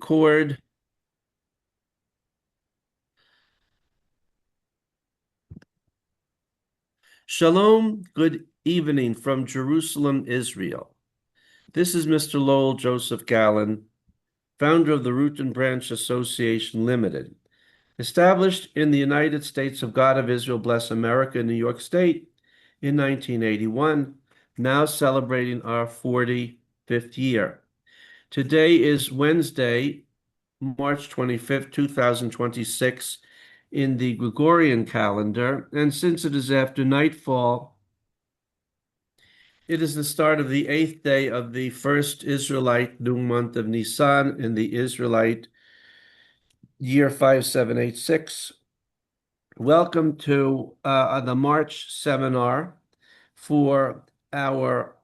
record. Shalom, good evening from Jerusalem, Israel. This is Mr. Lowell Joseph Gallen, founder of the Root and Branch Association Limited, established in the United States of God of Israel, bless America, New York State in 1981, now celebrating our 45th year. Today is Wednesday, March 25th, 2026, in the Gregorian calendar, and since it is after nightfall, it is the start of the 8th day of the first Israelite new month of Nisan in the Israelite year 5786. Welcome to the March seminar for our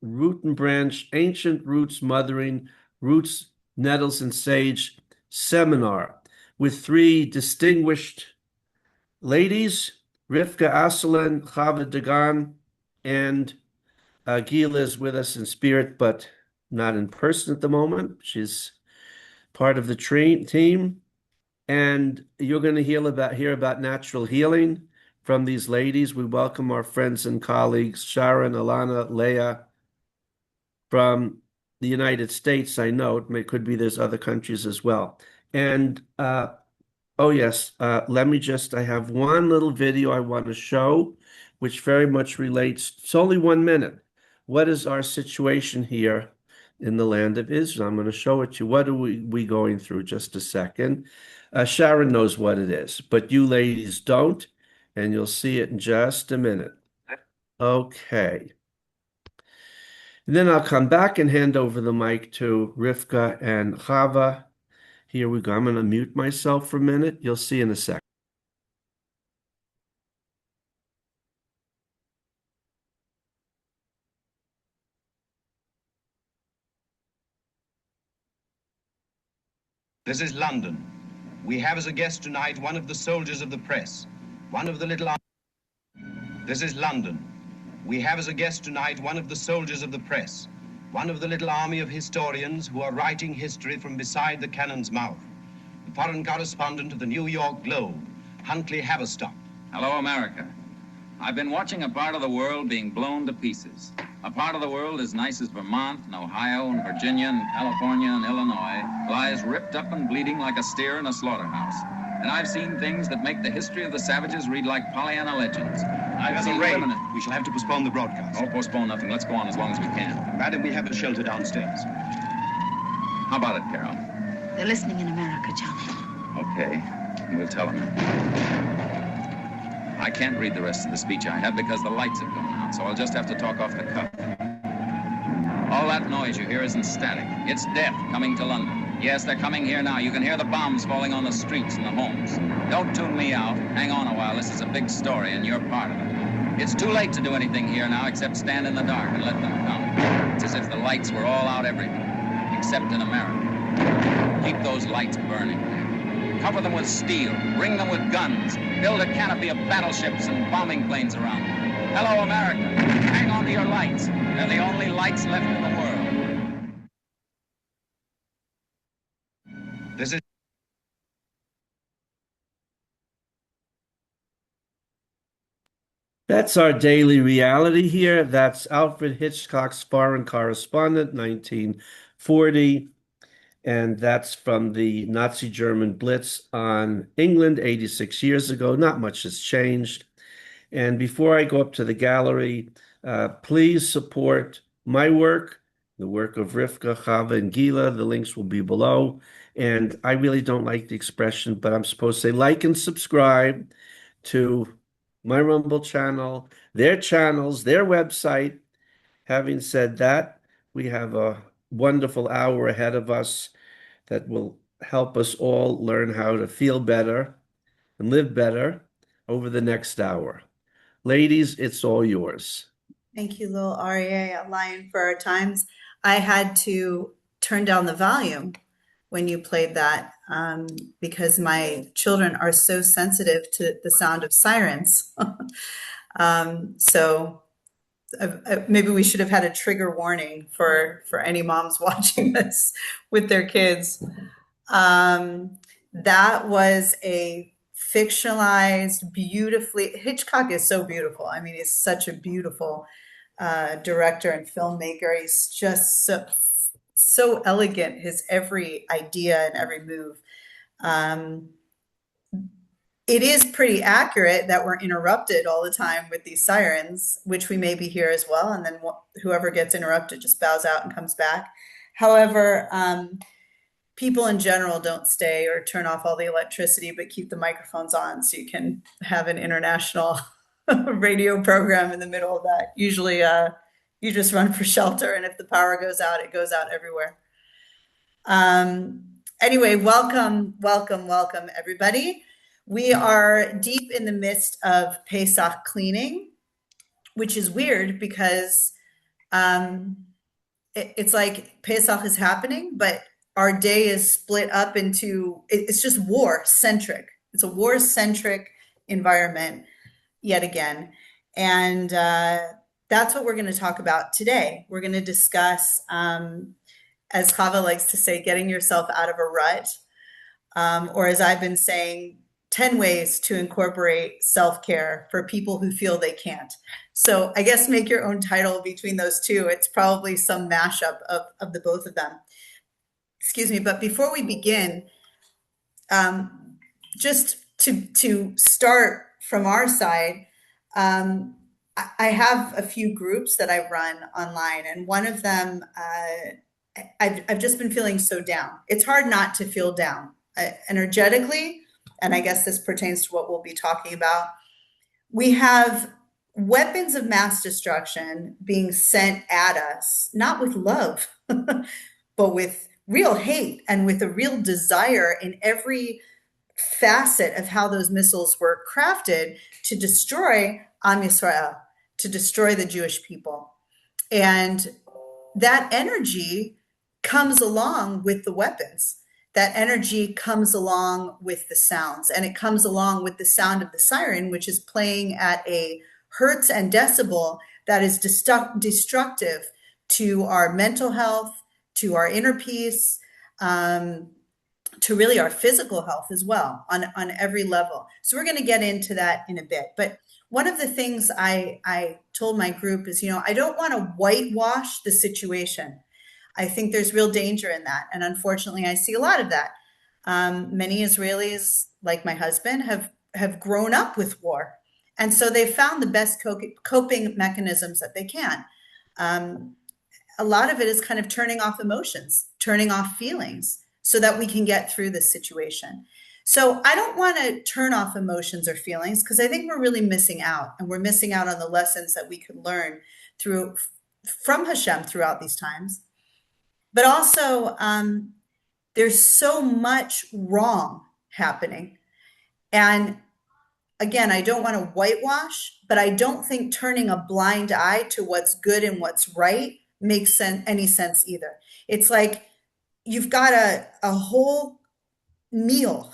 Root and Branch Ancient Roots Mothering Roots, Nettles, and Sage seminar with three distinguished ladies, Rivka Aslan, Chava Dagan, and Gila is with us in spirit, but not in person at the moment. She's part of the team. And you're going to hear about natural healing from these ladies. We welcome our friends and colleagues, Sharon, Alana, Leah, from the United States. I know could be there's other countries as well. And oh yes, I have one little video I want to show, which very much relates. It's only 1 minute. What is our situation here in the land of Israel? I'm going to show it to you. What are we going through? Just a second. Sharon knows what it is, but you ladies don't, and you'll see it in just a minute. Okay. And then I'll come back and hand over the mic to Rivka and Chava. Here we go. I'm going to mute myself for a minute. You'll see in a second. This is London. We have as a guest tonight one of the soldiers of the press, one of the little... This is London. We have as a guest tonight one of the soldiers of the press, one of the little army of historians who are writing history from beside the cannon's mouth, the foreign correspondent of the New York Globe, Huntley Haverstock. Hello, America. I've been watching a part of the world being blown to pieces. A part of the world as nice as Vermont and Ohio and Virginia and California and Illinois lies ripped up and bleeding like a steer in a slaughterhouse. And I've seen things that make the history of the savages read like Pollyanna legends. I've seen women... We shall have to postpone the broadcast. Oh, postpone nothing. Let's go on as long as we can. Madam, we have a shelter downstairs. How about it, Carol? They're listening in America, Johnny. Okay. We'll tell them. I can't read the rest of the speech I have because the lights have gone out, so I'll just have to talk off the cuff. All that noise you hear isn't static. It's death coming to London. Yes, they're coming here now. You can hear the bombs falling on the streets and the homes. Don't tune me out. Hang on a while. This is a big story, and you're part of it. It's too late to do anything here now except stand in the dark and let them come. It's as if the lights were all out everywhere, except in America. Keep those lights burning. Cover them with steel. Ring them with guns. Build a canopy of battleships and bombing planes around them. Hello, America. Hang on to your lights. They're the only lights left in the world. This is... That's our daily reality here. That's Alfred Hitchcock's Foreign Correspondent, 1940. And that's from the Nazi German Blitz on England 86 years ago. Not much has changed. And before I go up to the gallery, please support my work, the work of Rivka, Chava, and Gila. The links will be below. And I really don't like the expression, but I'm supposed to say like and subscribe to my Rumble channel, their channels, their website. Having said that, we have a wonderful hour ahead of us that will help us all learn how to feel better and live better over the next hour. Ladies, it's all yours. Thank you, Lil Aryeh, a lion for our times. I had to turn down the volume when you played that because my children are so sensitive to the sound of sirens. So maybe we should have had a trigger warning for any moms watching this with their kids. That was a fictionalized, beautifully, Hitchcock is so beautiful. I mean, he's such a beautiful director and filmmaker. He's just so elegant, his every idea and every move. It is pretty accurate that we're interrupted all the time with these sirens, which we maybe hear as well. And then whoever gets interrupted just bows out and comes back. However, people in general don't stay or turn off all the electricity, but keep the microphones on so you can have an international radio program in the middle of that. Usually you just run for shelter, and if the power goes out, it goes out everywhere. Anyway, welcome everybody. We are deep in the midst of Pesach cleaning, which is weird because it's like Pesach is happening, but our day is split up into, it's just war-centric. It's a war-centric environment yet again. And that's what we're going to talk about today. We're going to discuss, as Chava likes to say, getting yourself out of a rut, or as I've been saying, 10 ways to incorporate self-care for people who feel they can't. So I guess make your own title between those two. It's probably some mashup of the both of them. Excuse me, but before we begin, just to start from our side, I have a few groups that I run online, and one of them, I've just been feeling so down. It's hard not to feel down energetically, and I guess this pertains to what we'll be talking about. We have weapons of mass destruction being sent at us, not with love, but with real hate and with a real desire in every facet of how those missiles were crafted to destroy Am Yisrael, to destroy the Jewish people. And that energy comes along with the weapons. That energy comes along with the sounds, and it comes along with the sound of the siren, which is playing at a hertz and decibel that is destructive to our mental health, to our inner peace, to really our physical health as well on every level. So we're going to get into that in a bit. But one of the things I told my group is, I don't want to whitewash the situation. I think there's real danger in that. And unfortunately, I see a lot of that. Many Israelis, like my husband, have grown up with war. And so they've found the best coping mechanisms that they can. A lot of it is kind of turning off emotions, turning off feelings so that we can get through this situation. So I don't want to turn off emotions or feelings because I think we're really missing out, and we're missing out on the lessons that we could learn from Hashem throughout these times. But also, there's so much wrong happening. And again, I don't want to whitewash, but I don't think turning a blind eye to what's good and what's right makes any sense either. It's like you've got a whole meal,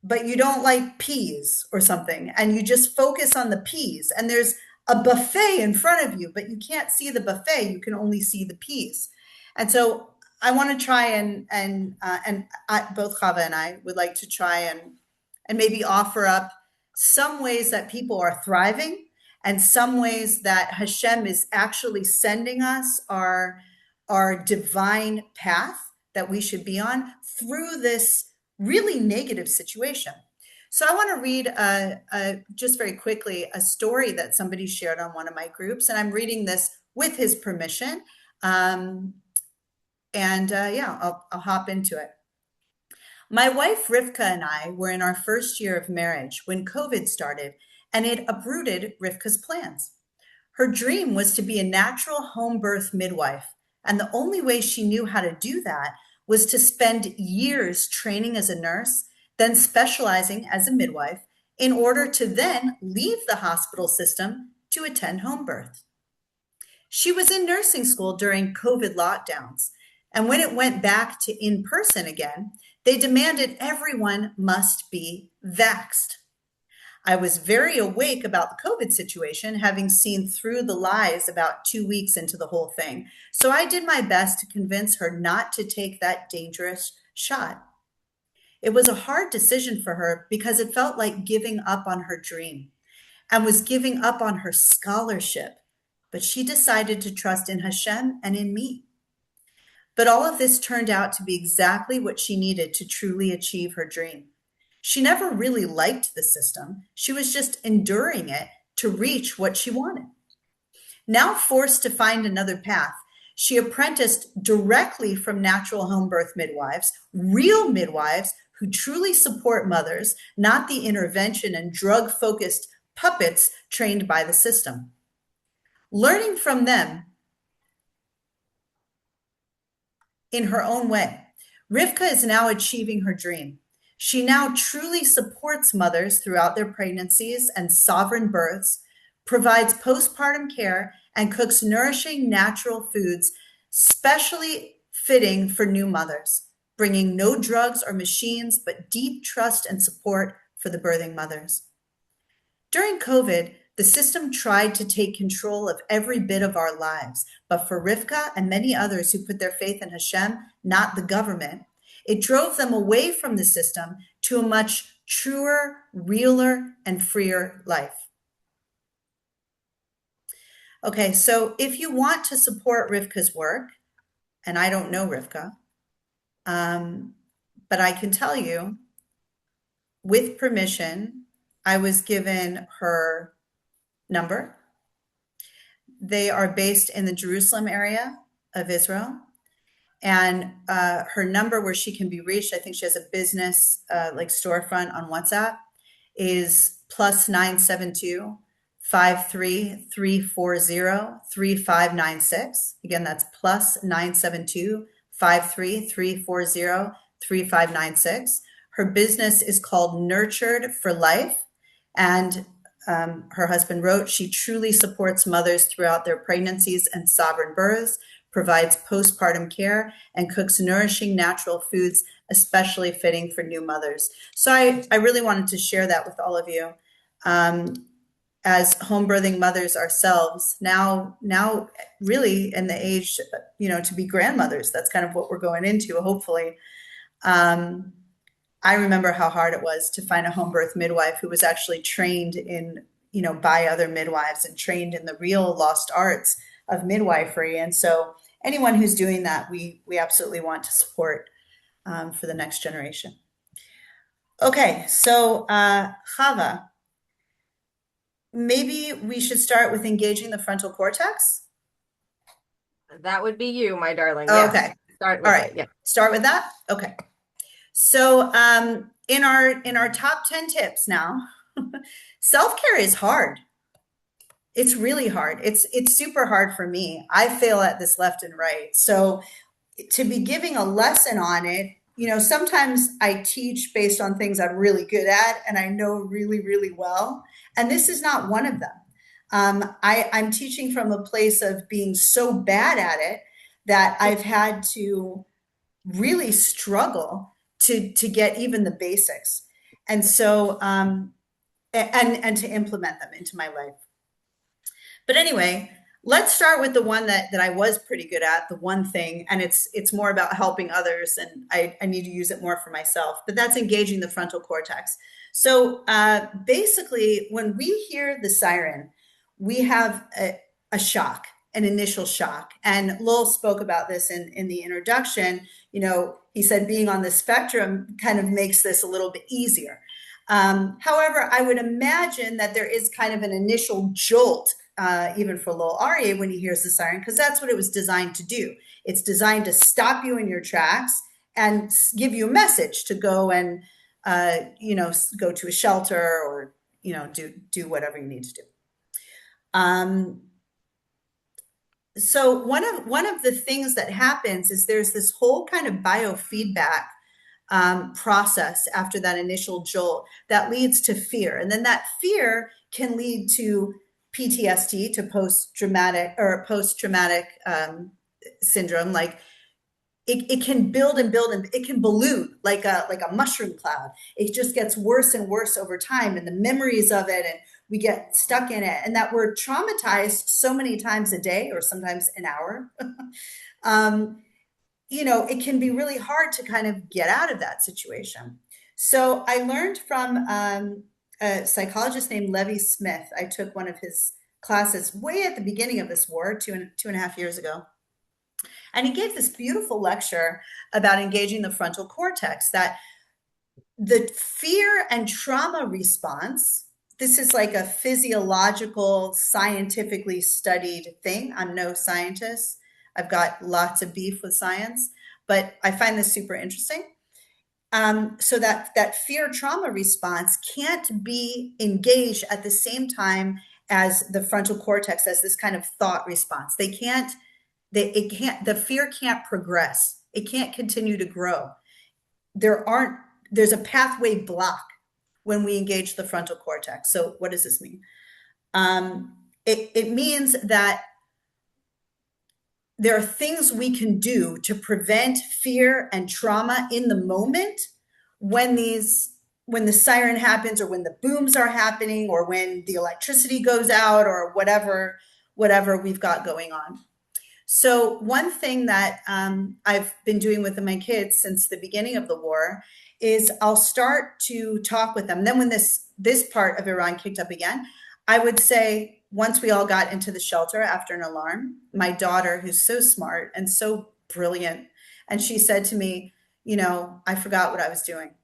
but you don't like peas or something, and you just focus on the peas. And there's a buffet in front of you, but you can't see the buffet. You can only see the peas. And so I want to try and both Chava and I would like to try and maybe offer up some ways that people are thriving and some ways that Hashem is actually sending us our divine path that we should be on through this really negative situation. So I want to read just very quickly a story that somebody shared on one of my groups, and I'm reading this with his permission. I'll hop into it. My wife Rivka and I were in our first year of marriage when COVID started, and it uprooted Rivka's plans. Her dream was to be a natural home birth midwife, and the only way she knew how to do that was to spend years training as a nurse, then specializing as a midwife, in order to then leave the hospital system to attend home birth. She was in nursing school during COVID lockdowns, and when it went back to in-person again, they demanded everyone must be vaxxed. I was very awake about the COVID situation, having seen through the lies about 2 weeks into the whole thing. So I did my best to convince her not to take that dangerous shot. It was a hard decision for her because it felt like giving up on her dream and was giving up on her scholarship. But she decided to trust in Hashem and in me. But all of this turned out to be exactly what she needed to truly achieve her dream. She never really liked the system. She was just enduring it to reach what she wanted. Now forced to find another path, she apprenticed directly from natural home birth midwives, real midwives who truly support mothers, not the intervention and drug-focused puppets trained by the system. Learning from them in her own way, Rivka is now achieving her dream. She now truly supports mothers throughout their pregnancies and sovereign births, provides postpartum care, and cooks nourishing natural foods, specially fitting for new mothers, bringing no drugs or machines, but deep trust and support for the birthing mothers. During COVID, the system tried to take control of every bit of our lives, but for Rivka and many others who put their faith in Hashem, not the government, it drove them away from the system to a much truer, realer, and freer life. Okay, so if you want to support Rivka's work, and I don't know Rivka, but I can tell you, with permission, I was given her number. They are based in the Jerusalem area of Israel. And her number where she can be reached, I think she has a business like storefront on WhatsApp, is +972 53340 3596. Again, that's +972 53340 3596. Her business is called Nurtured for Life. And her husband wrote, she truly supports mothers throughout their pregnancies and sovereign births, provides postpartum care, and cooks nourishing natural foods, especially fitting for new mothers. So I really wanted to share that with all of you. As home birthing mothers ourselves, now really in the age, to be grandmothers, that's kind of what we're going into, hopefully. I remember how hard it was to find a home birth midwife who was actually trained in, by other midwives and trained in the real lost arts of midwifery. And so anyone who's doing that, we absolutely want to support for the next generation. Okay, so Chava, maybe we should start with engaging the frontal cortex. That would be you, my darling. Oh, Yes. okay. Start with All right. it. Yeah. Start with that. Okay. So in our top 10 tips now, self-care is hard. It's really hard. It's super hard for me. I fail at this left and right. So to be giving a lesson on it, sometimes I teach based on things I'm really good at and I know really, really well. And this is not one of them. I'm teaching from a place of being so bad at it that I've had to really struggle to get even the basics. And so, and to implement them into my life. But anyway, let's start with the one that I was pretty good at, the one thing, and it's more about helping others, and I need to use it more for myself, but that's engaging the frontal cortex. So basically, when we hear the siren, we have a shock, an initial shock. And Lowell spoke about this in the introduction. He said being on the spectrum kind of makes this a little bit easier. However, I would imagine that there is kind of an initial jolt, even for Lowell Aryeh when he hears the siren, because that's what it was designed to do. It's designed to stop you in your tracks and give you a message to go and, go to a shelter or, do whatever you need to do. So one of the things that happens is there's this whole kind of biofeedback process after that initial jolt that leads to fear. And then that fear can lead to PTSD, to post-traumatic syndrome. Like it can build and build, and it can balloon like a mushroom cloud. It just gets worse and worse over time, and the memories of it, and we get stuck in it, and that we're traumatized so many times a day or sometimes an hour. It can be really hard to kind of get out of that situation. So I learned from a psychologist named Levi Smith. I took one of his classes way at the beginning of this war, two and a half years ago. And he gave this beautiful lecture about engaging the frontal cortex, that the fear and trauma response, this is like a physiological, scientifically studied thing. I'm no scientist. I've got lots of beef with science, but I find this super interesting. So that fear trauma response can't be engaged at the same time as the frontal cortex, as this kind of thought response. The fear can't progress. It can't continue to grow. There's a pathway block when we engage the frontal cortex. So what does this mean? It means that there are things we can do to prevent fear and trauma in the moment when the siren happens, or when the booms are happening, or when the electricity goes out, or whatever we've got going on. So one thing that I've been doing with my kids since the beginning of the war is I'll start to talk with them. Then when this part of Iran kicked up again, I would say, once we all got into the shelter after an alarm, my daughter, who's so smart and so brilliant, and she said to me, I forgot what I was doing.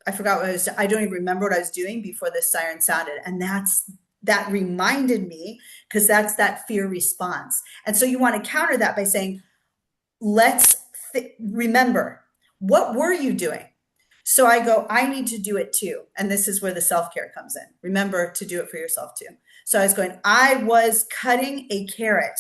I don't even remember what I was doing before this siren sounded. And that reminded me, because that's that fear response. And so you want to counter that by saying, let's remember, what were you doing? So I go, I need to do it too. And this is where the self-care comes in. Remember to do it for yourself too. So I was going, I was cutting a carrot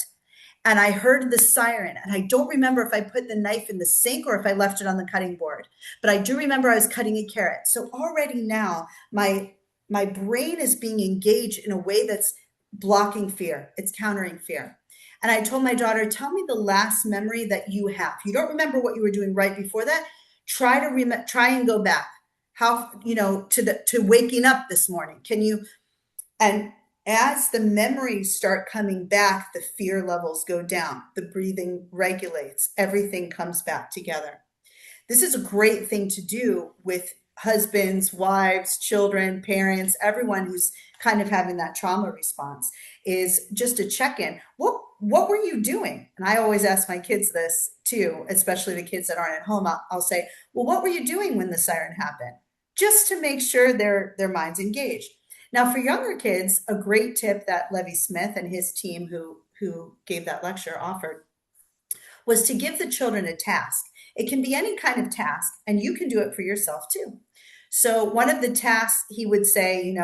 and I heard the siren, and I don't remember if I put the knife in the sink or if I left it on the cutting board, but I do remember I was cutting a carrot. So already now my brain is being engaged in a way that's blocking fear. It's countering fear. And I told my daughter, tell me the last memory that you have. You don't remember what you were doing right before that. Try and go back. How, to waking up this morning. Can you, and as the memories start coming back, the fear levels go down, the breathing regulates, everything comes back together. This is a great thing to do with husbands, wives, children, parents, everyone who's kind of having that trauma response, is just a check-in. What were you doing? And I always ask my kids this too, especially the kids that aren't at home. I'll say, well, what were you doing when the siren happened? Just to make sure their mind's engaged. Now, for younger kids, a great tip that Levi Smith and his team who gave that lecture offered was to give the children a task. It can be any kind of task, and you can do it for yourself too. So one of the tasks, he would say,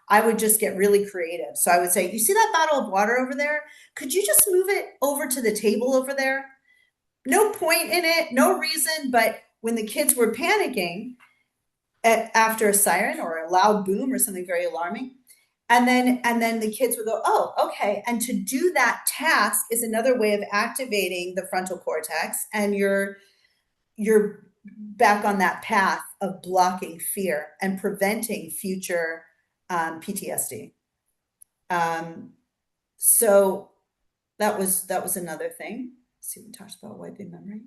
I would just get really creative. So I would say, you see that bottle of water over there? Could you just move it over to the table over there? No point in it, no reason, but when the kids were panicking after a siren or a loud boom or something very alarming, and then the kids would go, oh, okay. And to do that task is another way of activating the frontal cortex, and you're back on that path of blocking fear and preventing future PTSD. So that was another thing. Let's see, we talked about wiping memory.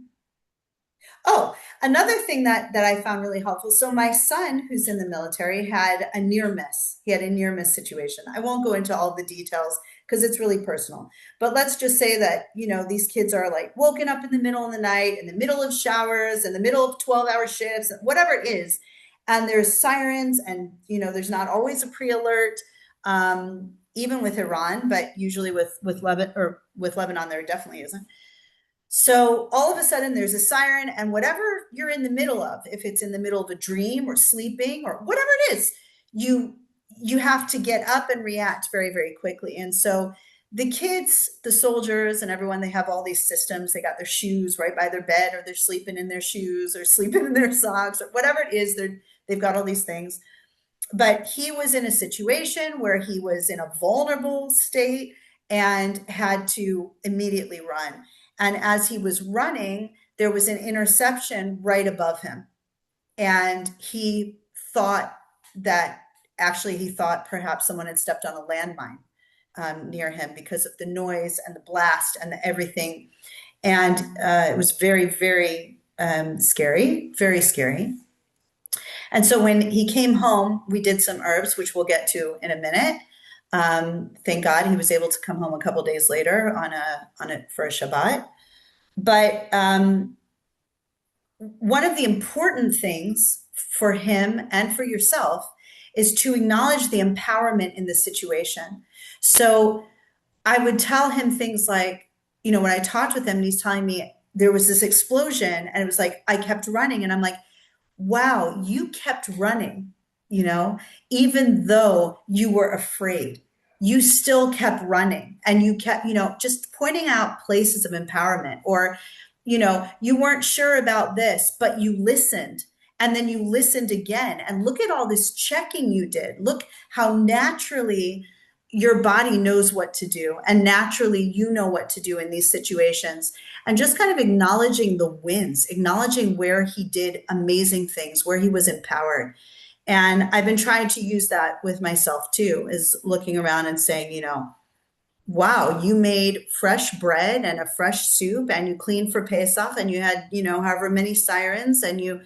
Oh, another thing that I found really helpful. So my son, who's in the military, had a near miss. He had a near miss situation. I won't go into all the details because it's really personal. But let's just say that, these kids are like woken up in the middle of the night, in the middle of showers, in the middle of 12-hour shifts, whatever it is. And there's sirens, and, there's not always a pre-alert, even with Iran, but usually with Lebanon, there definitely isn't. So all of a sudden there's a siren, and whatever you're in the middle of, if it's in the middle of a dream or sleeping or whatever it is, you have to get up and react very, very quickly. And so the kids, the soldiers and everyone, they have all these systems. They got their shoes right by their bed, or they're sleeping in their shoes or sleeping in their socks or whatever it is. They've got all these things. But he was in a situation where he was in a vulnerable state and had to immediately run. And as he was running, there was an interception right above him. And he thought that actually he thought perhaps someone had stepped on a landmine near him because of the noise and the blast and the everything. And it was very, very scary, very scary. And so when he came home, we did some herbs, which we'll get to in a minute. Thank God he was able to come home a couple days later for a Shabbat. But one of the important things for him and for yourself is to acknowledge the empowerment in the situation. So I would tell him things like, when I talked with him and he's telling me there was this explosion and it was like, I kept running and I'm like, wow, you kept running, even though you were afraid, you still kept running and you kept, just pointing out places of empowerment or, you weren't sure about this, but you listened and then you listened again and look at all this checking you did. Look how naturally your body knows what to do and naturally you know what to do in these situations. And just kind of acknowledging the wins, acknowledging where he did amazing things, where he was empowered. And I've been trying to use that with myself too, is looking around and saying, wow, you made fresh bread and a fresh soup and you cleaned for Pesach and you had, however many sirens and you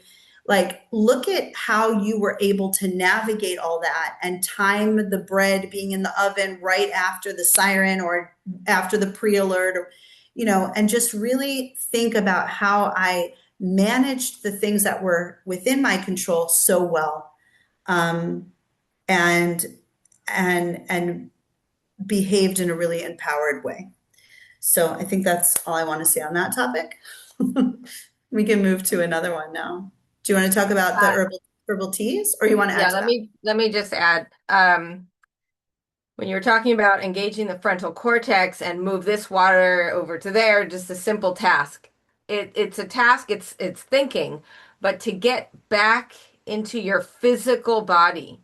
look at how you were able to navigate all that and time the bread being in the oven right after the siren or after the pre-alert or, and just really think about how I managed the things that were within my control so well. And behaved in a really empowered way. So I think that's all I want to say on that topic. We can move to another one now. Do you want to talk about the herbal teas or you want to add to that? Let me just add, when you're talking about engaging the frontal cortex and move this water over to there, just a simple task. It's a task, it's thinking, but to get back into your physical body,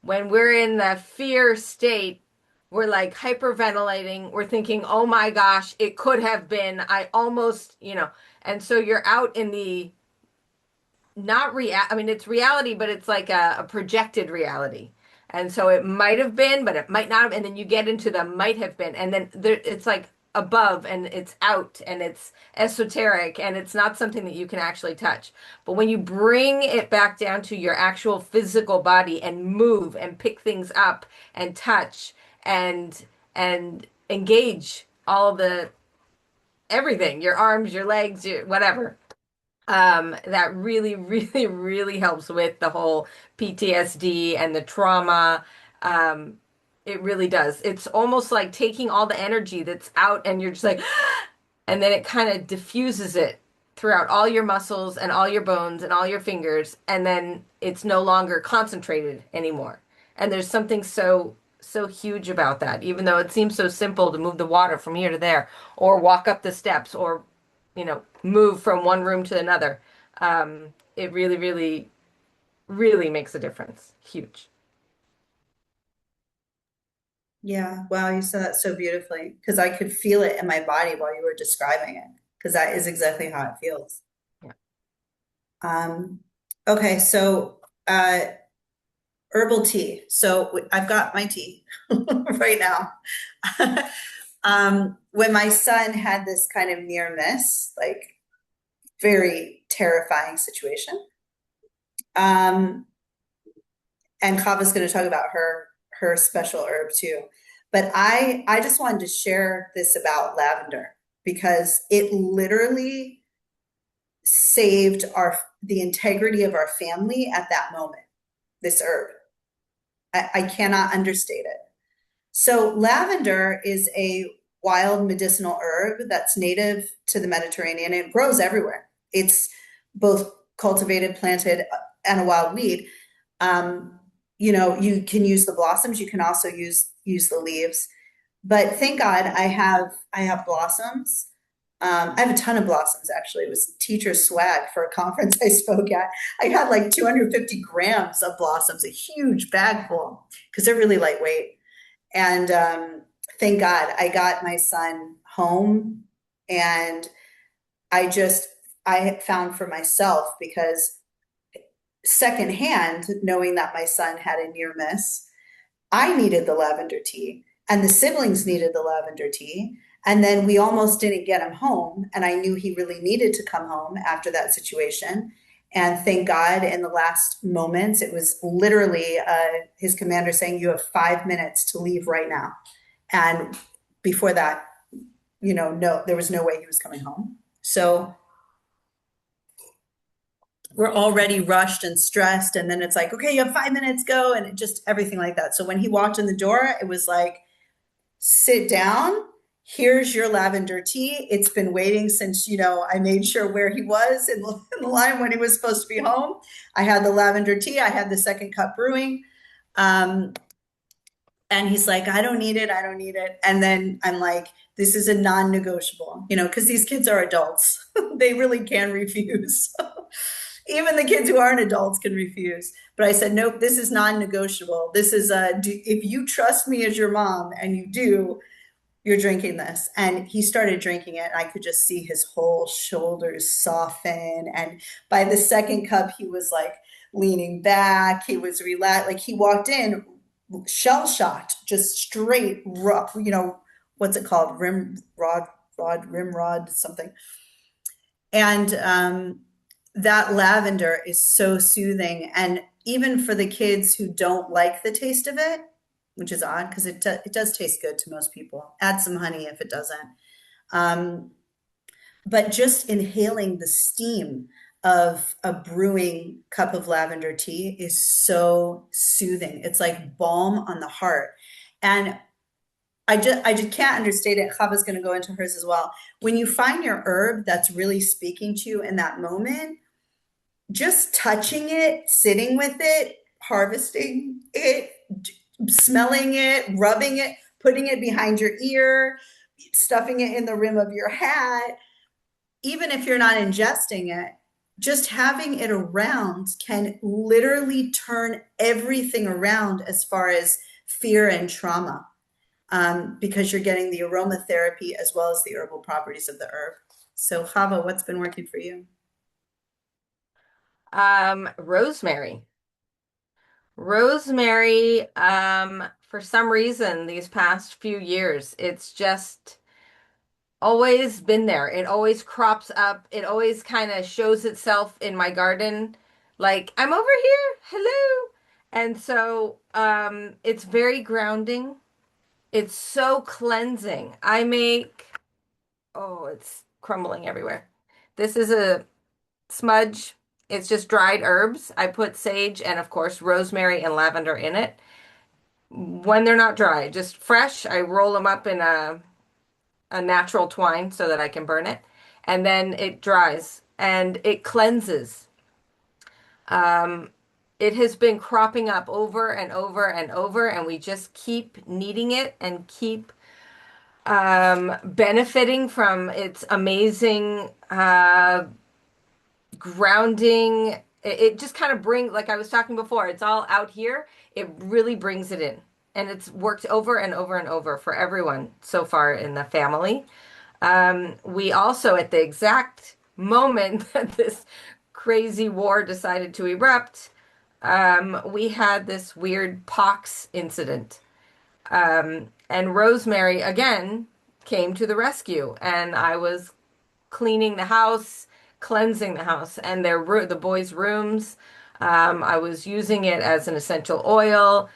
when we're in the fear state, we're like hyperventilating. We're thinking, oh my gosh, it could have been, I almost, and so you're out in the it's reality, but it's like a projected reality. And so it might have been, but it might not have. And then you get into the might have been. And then it's like above and it's out and it's esoteric and it's not something that you can actually touch. But when you bring it back down to your actual physical body and move and pick things up and touch and engage all the everything, your arms, your legs, your whatever. That really, really, really helps with the whole PTSD and the trauma. It really does. It's almost like taking all the energy that's out and you're just like, and then it kind of diffuses it throughout all your muscles and all your bones and all your fingers. And then it's no longer concentrated anymore. And there's something so huge about that, even though it seems so simple to move the water from here to there or walk up the steps or move from one room to another. It really, really, really makes a difference. Huge. Yeah. Wow. You said that so beautifully because I could feel it in my body while you were describing it because that is exactly how it feels. Yeah. Okay. So, herbal tea. So I've got my tea right now. When my son had this kind of near miss, like very terrifying situation. And Kava's going to talk about her special herb too. But I just wanted to share this about lavender because it literally saved the integrity of our family at that moment, this herb. I cannot understate it. So lavender is a wild medicinal herb that's native to the Mediterranean. It grows everywhere. It's both cultivated, planted, and a wild weed. You can use the blossoms. You can also use the leaves. But thank God I have blossoms. I have a ton of blossoms, actually. It was teacher swag for a conference I spoke at. I got like 250 grams of blossoms, a huge bag full, because they're really lightweight. And thank God I got my son home and I just I had found for myself, because secondhand, knowing that my son had a near miss, I needed the lavender tea, and the siblings needed the lavender tea. And then we almost didn't get him home. And I knew he really needed to come home after that situation. And thank God, in the last moments, it was literally his commander saying, "You have 5 minutes to leave right now." And before that, no, there was no way he was coming home. So we're already rushed and stressed. And then it's like, okay, you have 5 minutes, go. And it just everything like that. So when he walked in the door, it was like, sit down. Here's your lavender tea. It's been waiting since, I made sure where he was in the line when he was supposed to be home. I had the lavender tea. I had the second cup brewing. And he's like, I don't need it. I don't need it. And then I'm like, this is a non-negotiable, because these kids are adults. They really can refuse. Even the kids who aren't adults can refuse. But I said, nope, this is non-negotiable. This is if you trust me as your mom, and you do, you're drinking this. And he started drinking it. And I could just see his whole shoulders soften. And by the second cup, he was like leaning back. He was relaxed. Like, he walked in shell shocked, just straight, what's it called? Rim rod, something. And that lavender is so soothing. And even for the kids who don't like the taste of it, which is odd because it does taste good to most people. Add some honey if it doesn't. But just inhaling the steam of a brewing cup of lavender tea is so soothing. It's like balm on the heart. And I just can't understate it. Chava's going to go into hers as well. When you find your herb that's really speaking to you in that moment, just touching it, sitting with it, harvesting it, smelling it, rubbing it, putting it behind your ear, stuffing it in the rim of your hat, even if you're not ingesting it, just having it around can literally turn everything around as far as fear and trauma, because you're getting the aromatherapy as well as the herbal properties of the herb. So Chava, what's been working for you? Rosemary. Rosemary, for some reason, these past few years, it's just always been there. It always crops up. It always kind of shows itself in my garden. Like, I'm over here. Hello. And so, it's very grounding. It's so cleansing. Oh, it's crumbling everywhere. This is a smudge. It's just dried herbs. I put sage and, of course, rosemary and lavender in it. When they're not dry, just fresh, I roll them up in a natural twine so that I can burn it. And then it dries and it cleanses. It has been cropping up over and over and over, and we just keep needing it and keep benefiting from its amazing grounding. It just kind of brings, like I was talking before, it's all out here. It really brings it in. And it's worked over and over and over for everyone so far in the family. We also, at the exact moment that this crazy war decided to erupt, we had this weird pox incident. And Rosemary, again, came to the rescue. And I was cleaning the house, cleansing the house and the boys' rooms. I was using it as an essential oil,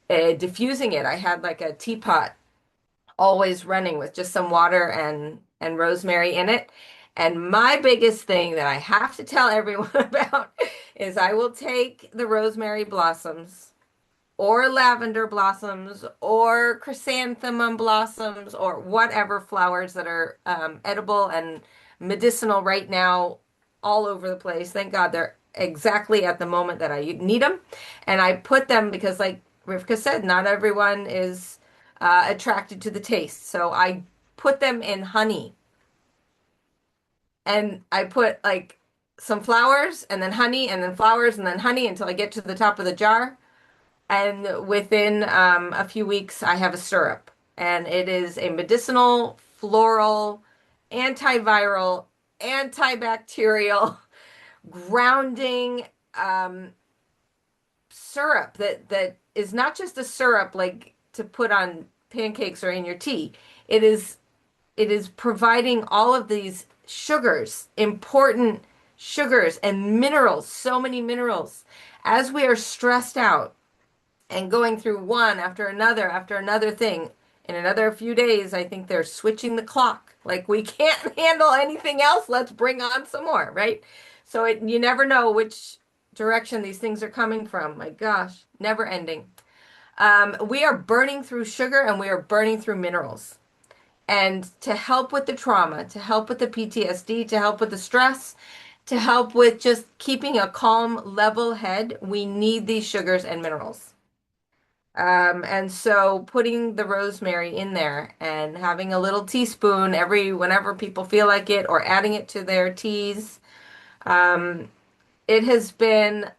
diffusing it. I had like a teapot always running with just some water and rosemary in it. And my biggest thing that I have to tell everyone about is I will take the rosemary blossoms or lavender blossoms or chrysanthemum blossoms or whatever flowers that are edible and medicinal right now all over the place. Thank God they're exactly at the moment that I need them. And I put them because, like Rivka said, not everyone is attracted to the taste. So I put them in honey. And I put like some flowers and then honey and then flowers and then honey until I get to the top of the jar. And within a few weeks, I have a syrup. And it is a medicinal, floral, antiviral, antibacterial, grounding syrup that is not just a syrup like to put on pancakes or in your tea. It is providing all of these sugars, important sugars and minerals, so many minerals. As we are stressed out and going through one after another thing, in another few days, I think they're switching the clock. Like we can't handle anything else. Let's bring on some more, right? So you never know which direction these things are coming from. My gosh, never ending. We are burning through sugar and we are burning through minerals. And to help with the trauma, to help with the PTSD, to help with the stress, to help with just keeping a calm, level head, we need these sugars and minerals. And so putting the rosemary in there and having a little teaspoon whenever people feel like it, or adding it to their teas, it has been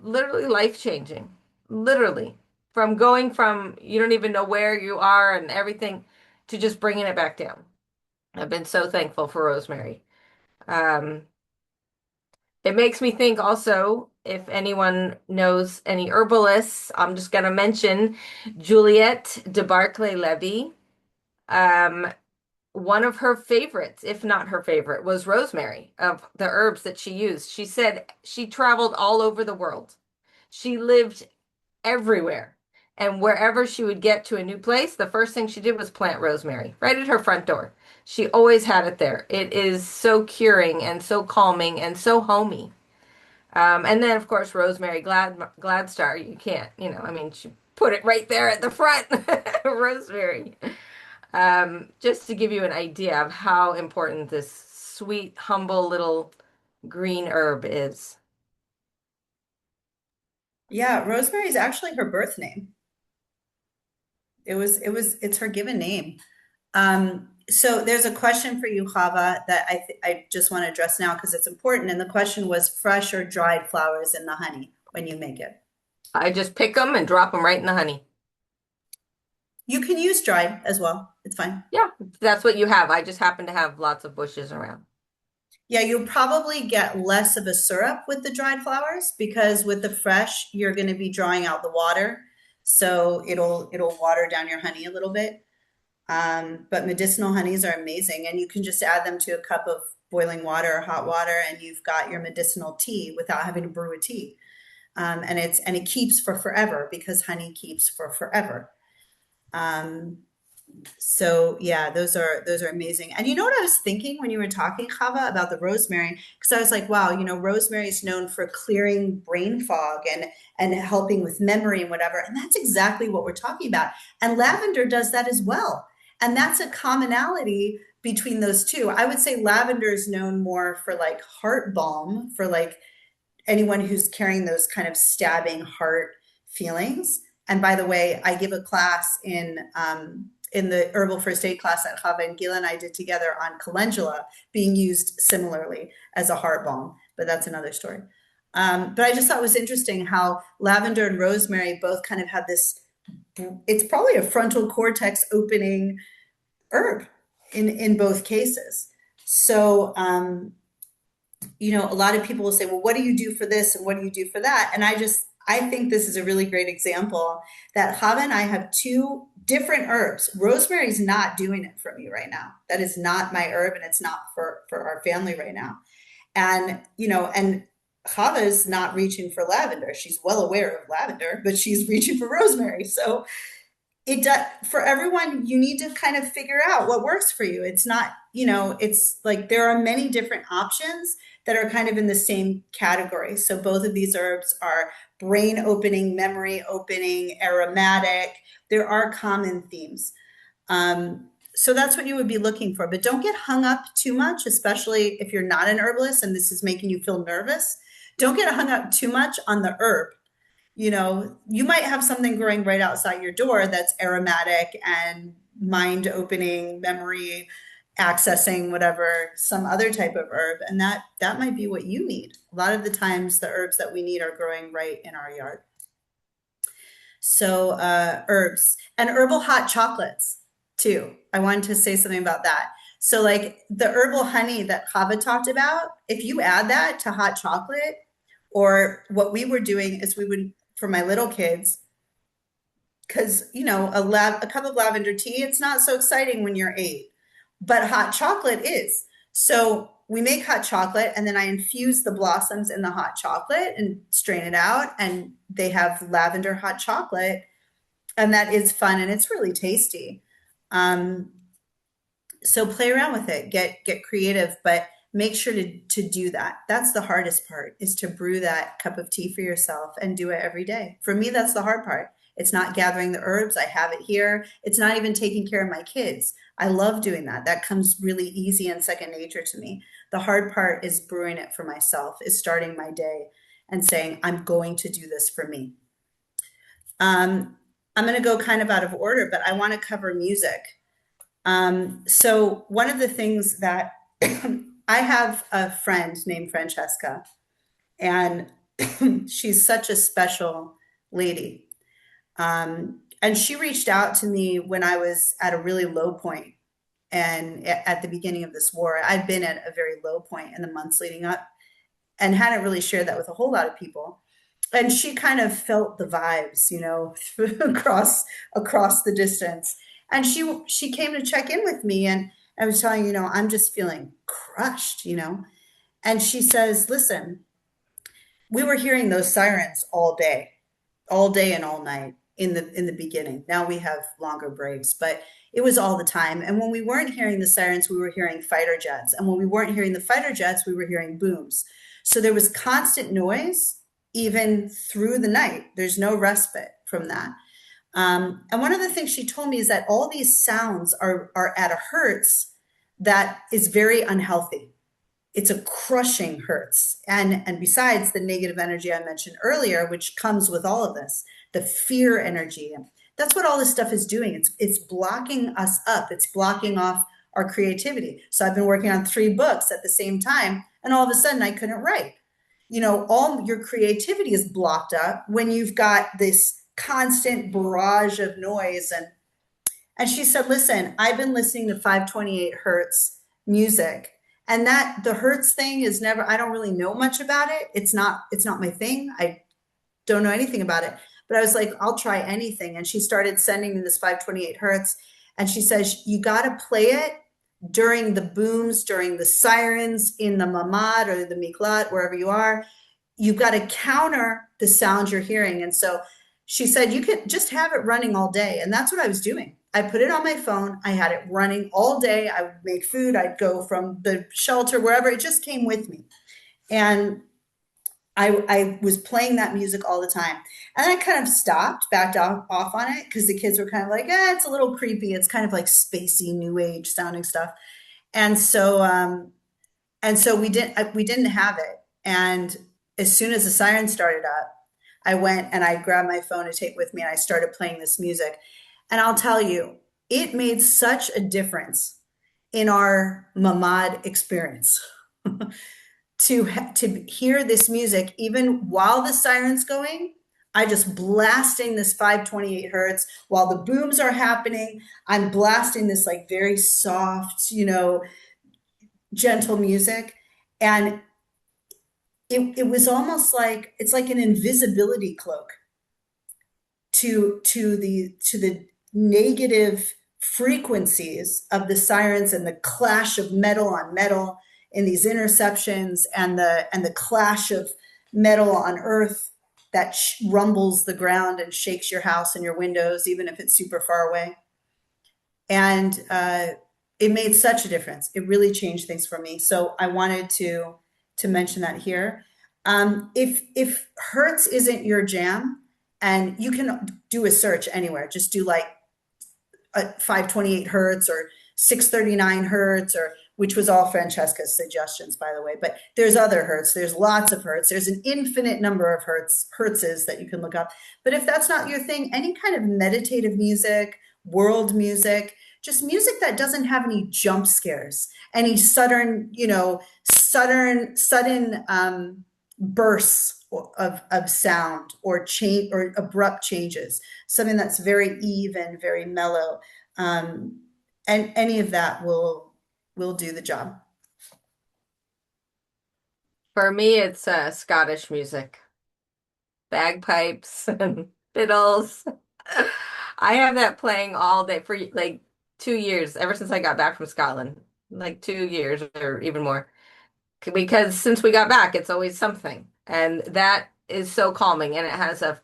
literally life-changing. Literally. From you don't even know where you are and everything, to just bringing it back down. I've been so thankful for rosemary. Um, it makes me think also, if anyone knows any herbalists, I'm just going to mention Juliette de Barclay-Levy. One of her favorites, if not her favorite, was rosemary, of the herbs that she used. She said she traveled all over the world. She lived everywhere. And wherever she would get to a new place, the first thing she did was plant rosemary right at her front door. She always had it there. It is so curing and so calming and so homey. And then, of course, Rosemary Gladstar. You can't, I mean, she put it right there at the front. Rosemary. Just to give you an idea of how important this sweet, humble little green herb is. Yeah, Rosemary is actually her birth name. It's her given name. So there's a question for you, Chava, that I just want to address now because it's important. And the question was fresh or dried flowers in the honey when you make it. I just pick them and drop them right in the honey. You can use dried as well. It's fine. Yeah, that's what you have. I just happen to have lots of bushes around. Yeah, you'll probably get less of a syrup with the dried flowers because with the fresh, you're going to be drawing out the water. So it'll water down your honey a little bit. But medicinal honeys are amazing, and you can just add them to a cup of boiling water or hot water, and you've got your medicinal tea without having to brew a tea. And it keeps for forever because honey keeps for forever. So yeah, those are amazing. And you know what I was thinking when you were talking, Chava, about the rosemary? Because I was like, wow, rosemary is known for clearing brain fog and helping with memory and whatever. And that's exactly what we're talking about. And lavender does that as well. And that's a commonality between those two. I would say lavender is known more for like heart balm, for like anyone who's carrying those kind of stabbing heart feelings. And by the way, I give a class in the herbal first aid class that Chava and Gila and I did together on calendula being used similarly as a heart balm, but that's another story. But I just thought it was interesting how lavender and rosemary both kind of have this, it's probably a frontal cortex opening herb in both cases. So, a lot of people will say, well, what do you do for this? And what do you do for that? And I think this is a really great example that Chava and I have two different herbs. Rosemary's not doing it for me right now. That is not my herb, and it's not for our family right now. And, and Chava is not reaching for lavender. She's well aware of lavender, but she's reaching for rosemary. So it does, for everyone, you need to kind of figure out what works for you. It's not, it's like there are many different options that are kind of in the same category. So both of these herbs are brain opening, memory opening, aromatic. There are common themes. So that's what you would be looking for, but don't get hung up too much, especially if you're not an herbalist and this is making you feel nervous. Don't get hung up too much on the herb. You might have something growing right outside your door that's aromatic and mind opening, memory accessing, whatever, some other type of herb. And that might be what you need. A lot of the times the herbs that we need are growing right in our yard. So herbs and herbal hot chocolates too. I wanted to say something about that. So like the herbal honey that Kava talked about, if you add that to hot chocolate, or what we were doing is we would, for my little kids, because a cup of lavender tea, it's not so exciting when you're 8, but hot chocolate is. So we make hot chocolate, and then I infuse the blossoms in the hot chocolate and strain it out, and they have lavender hot chocolate, and that is fun and it's really tasty. So play around with it, get creative, but make sure to do that. That's the hardest part, is to brew that cup of tea for yourself and do it every day. For me, that's the hard part. It's not gathering the herbs. I have it here. It's not even taking care of my kids. I love doing that. That comes really easy and second nature to me. The hard part is brewing it for myself, is starting my day and saying, I'm going to do this for me. I'm going to go kind of out of order, but I want to cover music. So one of the things that I have a friend named Francesca, and she's such a special lady. And she reached out to me when I was at a really low point, and at the beginning of this war. I'd been at a very low point in the months leading up and hadn't really shared that with a whole lot of people. And she kind of felt the vibes, across the distance. And she came to check in with me, and I was telling, I'm just feeling crushed, And she says, listen, we were hearing those sirens all day and all night in the beginning. Now we have longer breaks, but it was all the time. And when we weren't hearing the sirens, we were hearing fighter jets. And when we weren't hearing the fighter jets, we were hearing booms. So there was constant noise, even through the night. There's no respite from that. And one of the things she told me is that all these sounds are at a hertz that is very unhealthy. It's a crushing hertz. And besides the negative energy I mentioned earlier, which comes with all of this, the fear energy, that's what all this stuff is doing. It's blocking us up. It's blocking off our creativity. So I've been working on 3 books at the same time, and all of a sudden I couldn't write. All your creativity is blocked up when you've got this constant barrage of noise. And she said, listen, I've been listening to 528 hertz music, and that the hertz thing is never, I don't really know much about it. It's not my thing. I don't know anything about it, but I was like, I'll try anything. And she started sending me this 528 hertz. And she says, you got to play it during the booms, during the sirens in the mamad or the miklat, wherever you are. You've got to counter the sounds you're hearing. And so she said, you can just have it running all day. And that's what I was doing. I put it on my phone. I had it running all day. I would make food. I'd go from the shelter, wherever. It just came with me. And I was playing that music all the time. And then I kind of stopped, backed off on it, because the kids were kind of like, it's a little creepy. It's kind of like spacey, new age sounding stuff. And so we didn't have it. And as soon as the siren started up, I went and I grabbed my phone to take with me, and I started playing this music. And I'll tell you, it made such a difference in our mamad experience. To hear this music, even while the siren's going, I just blasting this 528 hertz while the booms are happening. I'm blasting this like very soft, gentle music. And it was almost like, it's like an invisibility cloak to the negative frequencies of the sirens and the clash of metal on metal in these interceptions, and the clash of metal on earth that rumbles the ground and shakes your house and your windows, even if it's super far away. And it made such a difference. It really changed things for me. So I wanted to mention that here. If hertz isn't your jam, and you can do a search anywhere, just do like a 528 hertz or 639 hertz, or which was all Francesca's suggestions, by the way. But there's other hertz. There's lots of hertz. There's an infinite number of hertzes that you can look up. But if that's not your thing, any kind of meditative music, world music, just music that doesn't have any jump scares, any sudden bursts of sound or change or abrupt changes, something that's very even, very mellow. And any of that will will do the job. For me, it's Scottish music, bagpipes and fiddles. I have that playing all day for like 2 years, ever since I got back from Scotland, like 2 years or even more. Because since we got back, it's always something. And that is so calming. And it has a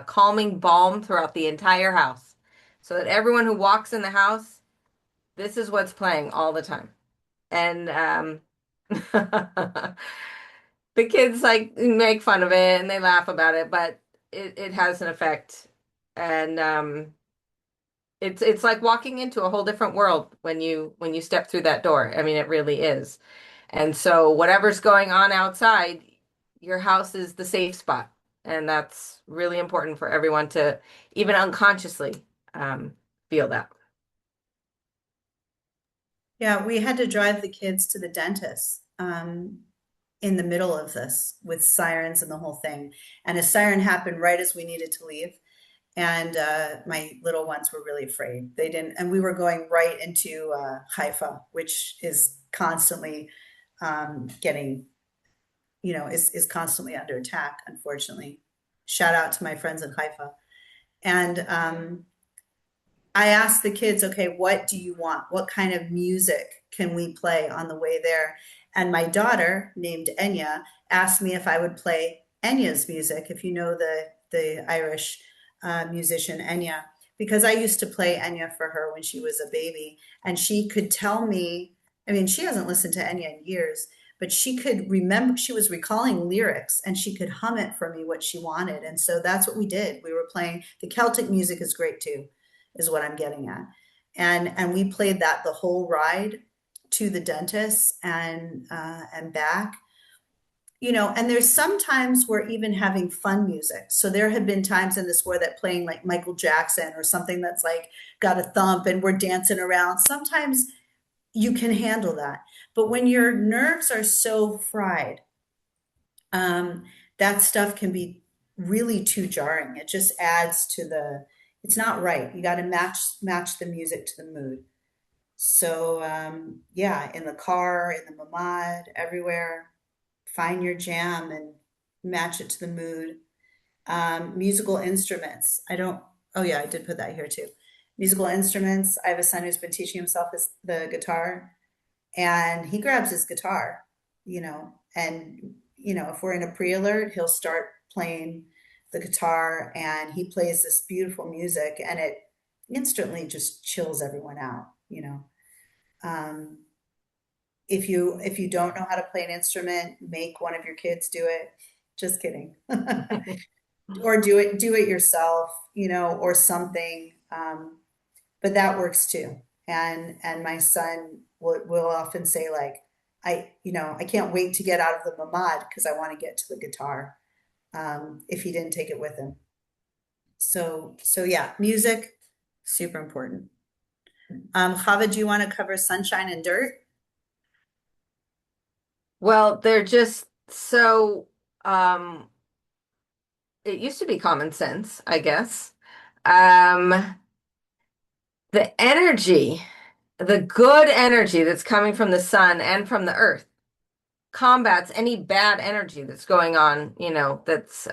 calming balm throughout the entire house. So that everyone who walks in the house, this is what's playing all the time. And the kids like make fun of it and they laugh about it, but it has an effect. And it's like walking into a whole different world when you step through that door. I mean, it really is. And so whatever's going on outside, your house is the safe spot. And that's really important for everyone to even unconsciously feel that. Yeah, we had to drive the kids to the dentist in the middle of this with sirens and the whole thing. And a siren happened right as we needed to leave. And my little ones were really afraid. They didn't, and we were going right into Haifa, which is constantly getting, is constantly under attack, unfortunately. Shout out to my friends in Haifa. And I asked the kids, okay, what do you want? What kind of music can we play on the way there? And my daughter, named Enya, asked me if I would play Enya's music, if you know the Irish musician Enya, because I used to play Enya for her when she was a baby. And she could tell me, I mean, she hasn't listened to Enya in years, but she could remember, she was recalling lyrics and she could hum it for me what she wanted. And so that's what we did. We were playing, the Celtic music is great too, is what I'm getting at. And we played that the whole ride to the dentist and back. And there's sometimes we're even having fun music. So there have been times in this war that playing like Michael Jackson or something that's like got a thump and we're dancing around. Sometimes you can handle that. But when your nerves are so fried, that stuff can be really too jarring. It just adds to it's not right. You got to match the music to the mood. So yeah, in the car, in the mamad, everywhere, find your jam and match it to the mood. Musical instruments. Oh yeah, I did put that here too. Musical instruments. I have a son who's been teaching himself the guitar, and he grabs his guitar, and if we're in a pre-alert, he'll start playing the guitar and he plays this beautiful music and it instantly just chills everyone out. If you don't know how to play an instrument, make one of your kids do it. Just kidding. Or do it yourself, or something. But that works too. And my son will often say like, I can't wait to get out of the mamad because I want to get to the guitar. If he didn't take it with him. So yeah, music, super important. Chava, do you want to cover sunshine and dirt? Well, they're just so it used to be common sense, I guess. Um, the energy, the good energy that's coming from the sun and from the earth combats any bad energy that's going on, that's